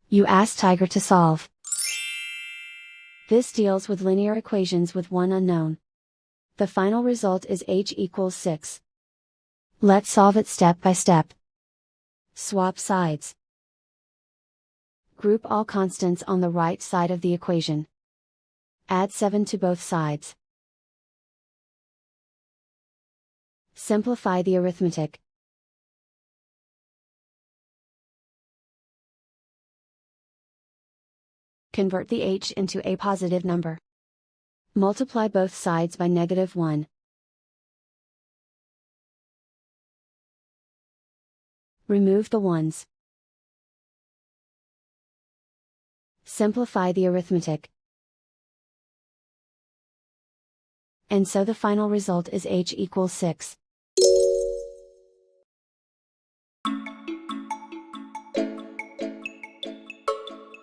You ask Tiger to solve. This deals with linear equations with one unknown. The final result is h equals 6. Let's solve it step by step. Swap sides. Group all constants on the right side of the equation. Add 7 to both sides. Simplify the arithmetic. Convert the h into a positive number. Multiply both sides by -1. Remove the ones. Simplify the arithmetic. And so the final result is h equals 6.